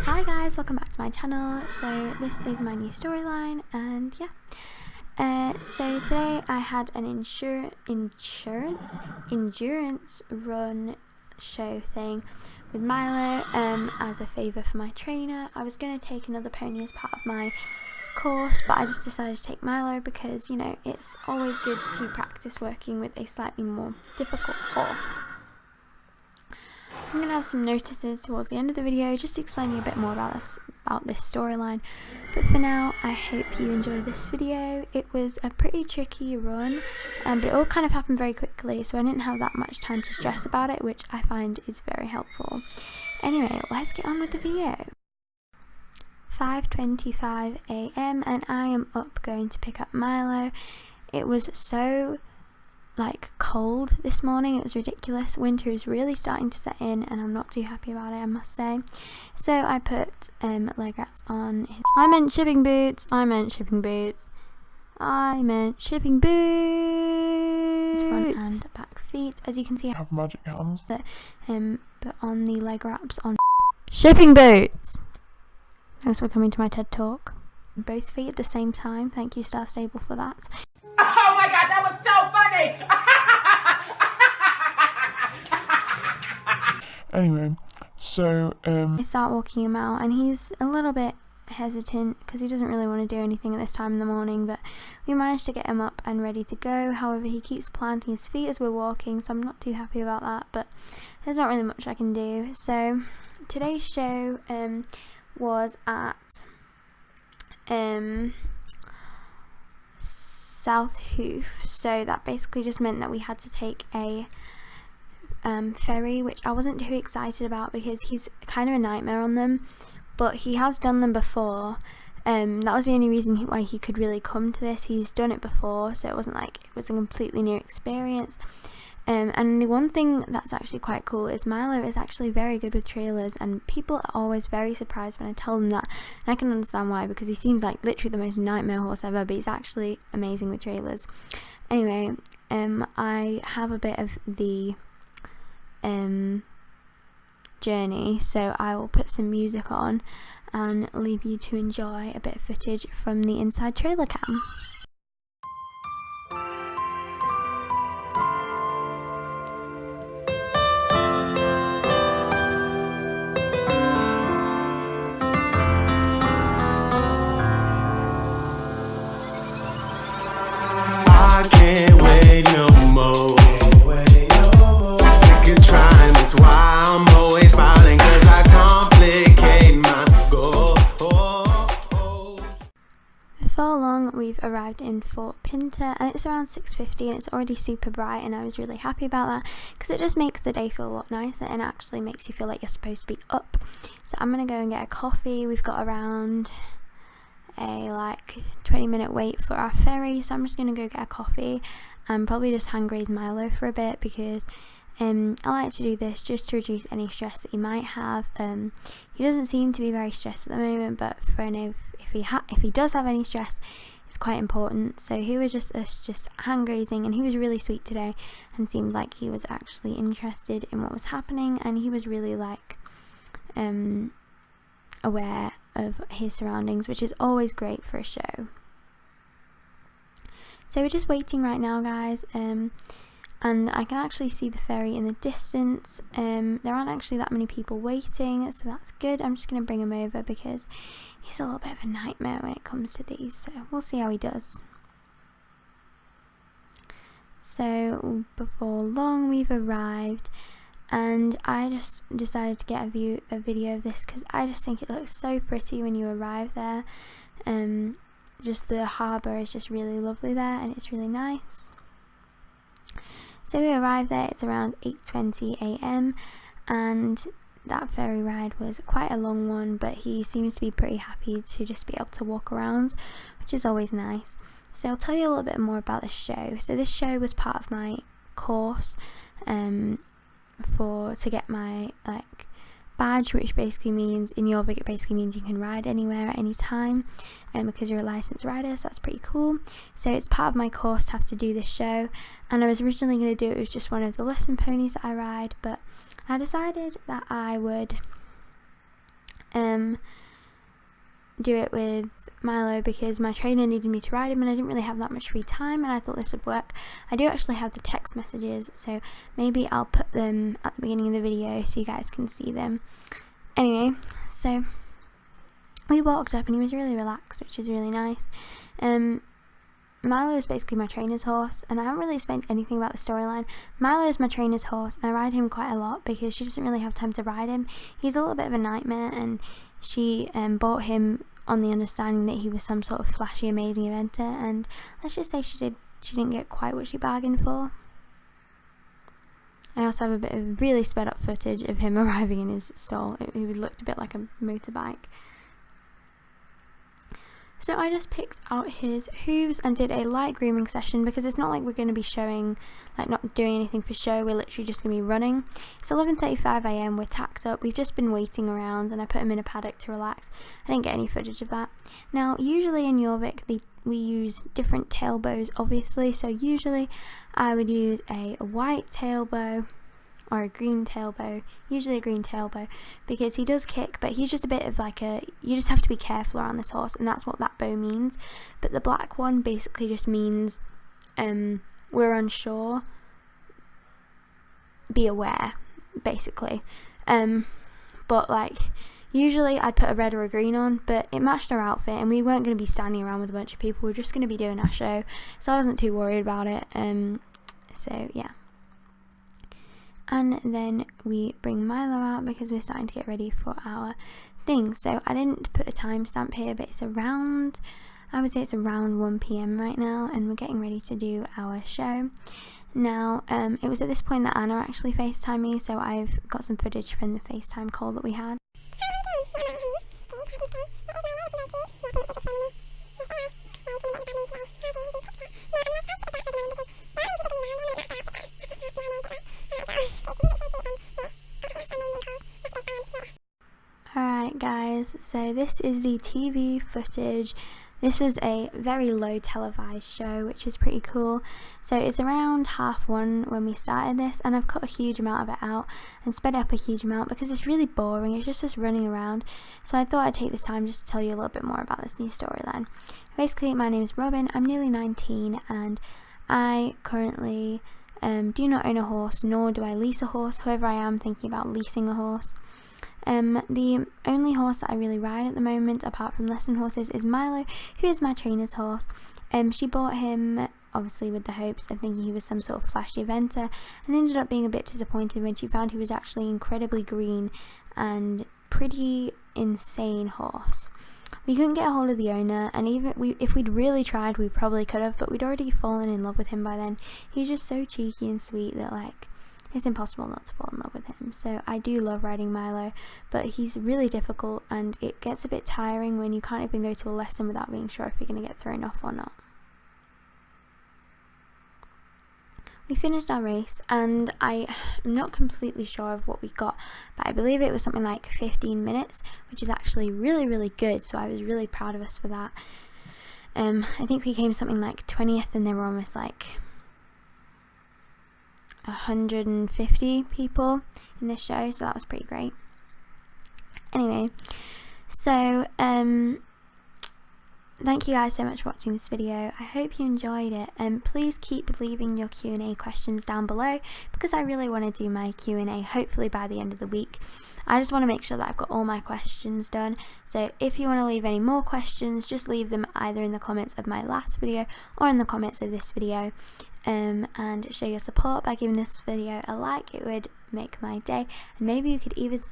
Hi guys, welcome back to my channel. So this is my new storyline, and yeah. So today I had an endurance run show thing with Milo as a favour for my trainer. I was going to take another pony as part of my course, but I just decided to take Milo because, you know, it's always good to practice working with a slightly more difficult horse. I'm going to have some notices towards the end of the video just explaining a bit more about this storyline, but for now I hope you enjoy this video. It was a pretty tricky run, but it all kind of happened very quickly, so I didn't have that much time to stress about it, which I find is very helpful. Anyway, let's get on with the video. 5:25 AM and I am up going to pick up Milo. It was so cold this morning, it was ridiculous. Winter is really starting to set in and I'm not too happy about it, I must say. So I put leg wraps on his shipping boots, front and back feet. As you can see, I have magic hands that put on the leg wraps on shipping boots. Thanks for coming to my TED talk. Both feet at the same time. Thank you, Star Stable, for that. Oh my god, that was so funny! Anyway, so I start walking him out and he's a little bit hesitant because he doesn't really want to do anything at this time in the morning, but we managed to get him up and ready to go. However, he keeps planting his feet as we're walking, so I'm not too happy about that, but there's not really much I can do. So today's show was at South Hoof, so that basically just meant that we had to take a ferry, which I wasn't too excited about because he's kind of a nightmare on them, but he has done them before. That was the only reason why he could really come to this. He's done it before, so it wasn't like it was a completely new experience. And the one thing that's actually quite cool is Milo is actually very good with trailers, and people are always very surprised when I tell them that, and I can understand why, because he seems like literally the most nightmare horse ever, but he's actually amazing with trailers. Anyway, I have a bit of the journey, so I will put some music on and leave you to enjoy a bit of footage from the inside trailer cam. I can't wait no more. Sick of trying, that's why I'm always smiling, cause I complicate my goals. Before long, we've arrived in Fort Pinter and it's around 6:50 and it's already super bright, and I was really happy about that because it just makes the day feel a lot nicer and actually makes you feel like you're supposed to be up. So I'm gonna go and get a coffee. We've got around a 20-minute wait for our ferry, so I'm just gonna go get a coffee and probably just hand graze Milo for a bit because I like to do this just to reduce any stress that he might have. He doesn't seem to be very stressed at the moment, but for if he does have any stress, it's quite important. So he was just hand grazing, and he was really sweet today and seemed like he was actually interested in what was happening, and he was really aware of his surroundings, which is always great for a show. So we're just waiting right now, guys, and I can actually see the ferry in the distance. There aren't actually that many people waiting, so that's good. I'm just going to bring him over because he's a little bit of a nightmare when it comes to these, so we'll see how he does. So before long we've arrived, and I just decided to get a video of this because I just think it looks so pretty when you arrive there. Just the harbour is just really lovely there, and it's really nice. So we arrived there, it's around 8:20 AM, and that ferry ride was quite a long one, but he seems to be pretty happy to just be able to walk around, which is always nice. So I'll tell you a little bit more about this show. So this show was part of my course to get my badge, which basically means in Jorvik it basically means you can ride anywhere at any time, because you're a licensed rider, so that's pretty cool. So it's part of my course to have to do this show, and I was originally going to do it with just one of the lesson ponies that I ride, but I decided that I would do it with Milo because my trainer needed me to ride him and I didn't really have that much free time, and I thought this would work. I do actually have the text messages, so maybe I'll put them at the beginning of the video so you guys can see them. Anyway, so we walked up and he was really relaxed, which is really nice. Milo is basically my trainer's horse, and I haven't really explained anything about the storyline. Milo is my trainer's horse, and I ride him quite a lot because she doesn't really have time to ride him. He's a little bit of a nightmare, and she bought him on the understanding that he was some sort of flashy, amazing eventer, and let's just say she didn't get quite what she bargained for. I also have a bit of really sped up footage of him arriving in his stall. It looked a bit like a motorbike. So I just picked out his hooves and did a light grooming session because it's not like we're going to be showing, like not doing anything for show, we're literally just going to be running. It's 11:35 AM, we're tacked up, we've just been waiting around and I put him in a paddock to relax. I didn't get any footage of that. Now usually in Jorvik we use different tail bows obviously, so usually I would use a white tail bow or a green tail bow, usually a green tail bow, because he does kick, but he's just a bit of like you just have to be careful around this horse, and that's what that bow means. But the black one basically just means we're unsure, be aware, basically. But like usually I'd put a red or a green on, but it matched our outfit and we weren't going to be standing around with a bunch of people, we were just going to be doing our show, so I wasn't too worried about it. So yeah. And then we bring Milo out because we're starting to get ready for our thing. So I didn't put a timestamp here, but it's around, I would say it's around 1 PM right now, and we're getting ready to do our show. Now, it was at this point that Anna actually FaceTimed me, so I've got some footage from the FaceTime call that we had. Alright guys, so this is the TV footage. This was a very low televised show, which is pretty cool. So it's around 1:30 when we started this, and I've cut a huge amount of it out and sped up a huge amount because it's really boring, it's just us running around. So I thought I'd take this time just to tell you a little bit more about this new storyline. Basically, my name's Robin, I'm nearly 19, and I currently do not own a horse, nor do I lease a horse. However, I am thinking about leasing a horse. The only horse that I really ride at the moment, apart from lesson horses, is Milo, who is my trainer's horse. She bought him obviously with the hopes of thinking he was some sort of flashy eventer, and ended up being a bit disappointed when she found he was actually incredibly green and pretty insane horse. We couldn't get a hold of the owner, and even if we'd really tried, we probably could have, but we'd already fallen in love with him by then. He's just so cheeky and sweet that like it's impossible not to fall in love with him. So I do love riding Milo, but he's really difficult and it gets a bit tiring when you can't even go to a lesson without being sure if you're going to get thrown off or not. We finished our race, and I'm not completely sure of what we got, but I believe it was something like 15 minutes, which is actually really, really good, so I was really proud of us for that. I think we came something like 20th, and there were almost like 150 people in this show, so that was pretty great. Anyway, so thank you guys so much for watching this video. I hope you enjoyed it, and please keep leaving your Q&A questions down below, because I really want to do my Q&A hopefully by the end of the week. I just want to make sure that I've got all my questions done, so if you want to leave any more questions, just leave them either in the comments of my last video or in the comments of this video, and show your support by giving this video a like. It would make my day, and maybe you could even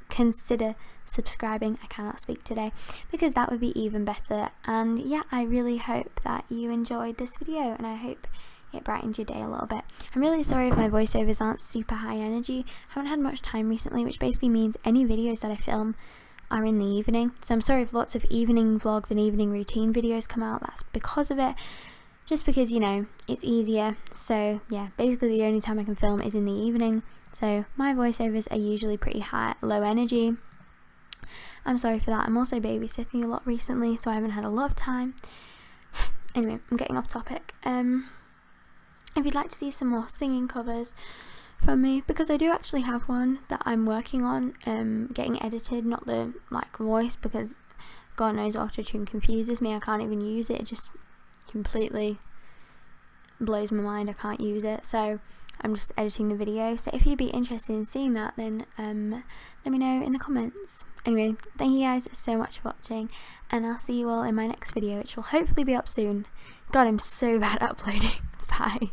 consider subscribing. I cannot speak today, because that would be even better. And yeah, I really hope that you enjoyed this video, and I hope it brightened your day a little bit. I'm really sorry if my voiceovers aren't super high energy. I haven't had much time recently, which basically means any videos that I film are in the evening, so I'm sorry if lots of evening vlogs and evening routine videos come out. That's because of it, just because, you know, it's easier. So yeah, basically the only time I can film is in the evening, so my voiceovers are usually pretty low energy. I'm sorry for that. I'm also babysitting a lot recently, so I haven't had a lot of time. Anyway, I'm getting off topic. If you'd like to see some more singing covers from me, because I do actually have one that I'm working on getting edited, not the like voice, because God knows autotune confuses me. I can't even use it. It just completely blows my mind. I can't use it, so I'm just editing the video. So if you'd be interested in seeing that, then let me know in the comments. Anyway, thank you guys so much for watching, and I'll see you all in my next video, which will hopefully be up soon. God, I'm so bad at uploading. Bye.